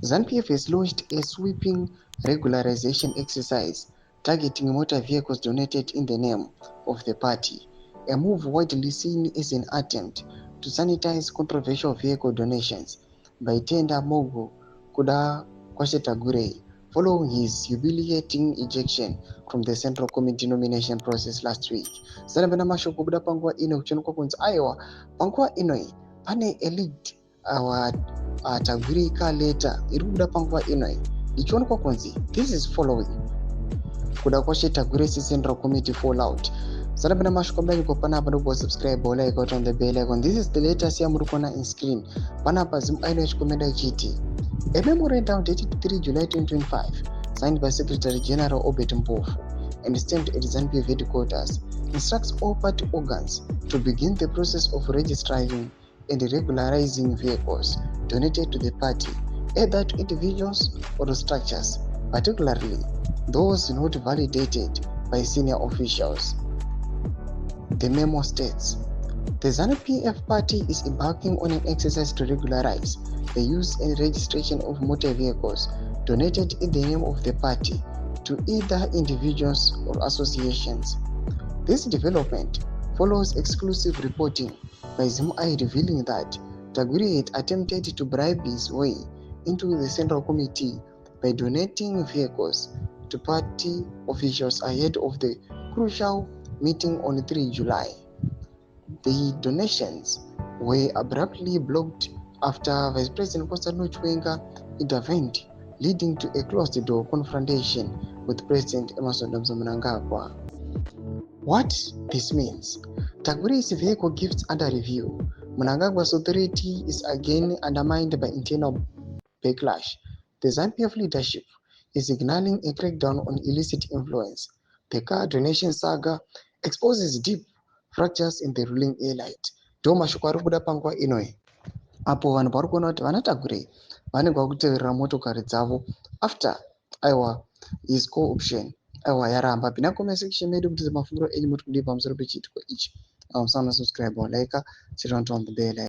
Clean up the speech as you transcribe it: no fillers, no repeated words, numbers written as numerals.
ZANU-PF has launched a sweeping regularization exercise targeting motor vehicles donated in the name of the party, a move widely seen as an attempt to sanitize controversial vehicle donations by tender mogul Kuda Kwashetagure following his humiliating ejection from the Central Committee nomination process last week. Zanabana mashoko kuda panguva ino kuchonekwa kunzi aiwa panguva inoi pane elite tagwirika leta iri kubuda panguva inoi ichionekwa kunzi this is following kuda kwashetagure Central Committee fallout. Zanabana mashoko kuda panapa ndokuwa subscribe like on the bell icon. This is the latest yamuri kuona in screen. Panapa ZVAITWA chikomenda chiti a memorandum dated 3 July 2025, signed by Secretary General Obed Mpofu and stamped at ZANU-PF headquarters, instructs all party organs to begin the process of registering and regularizing vehicles donated to the party, either to individuals or structures, particularly those not validated by senior officials. The memo states, the ZANU-PF party is embarking on an exercise to regularize the use and registration of motor vehicles donated in the name of the party to either individuals or associations. This development follows exclusive reporting by ZVAITWA revealing that Taguri had attempted to bribe his way into the Central Committee by donating vehicles to party officials ahead of the crucial meeting on 3 July. The donations were abruptly blocked after Vice President Chiwenga intervened, leading to a closed-door confrontation with President mnangagwa. What this means? Taguri's vehicle gifts under review. Mnangagwa's authority is again undermined by internal backlash. The ZANU-PF leadership is signaling a crackdown on illicit influence. The car donation saga exposes deep fractures in the ruling elite. Mashoko ari kubuda panguva inoi apo vanhu vari kuona kuti vanatagure vanenge vakuteverera motokari dzavo after aiwa his co-option aiwa yaramba. Pina comment section medu kuti mafungiro enyu muri kudii pamusoro pechiitiko ichi. Musana subscribe like chiri on the bell.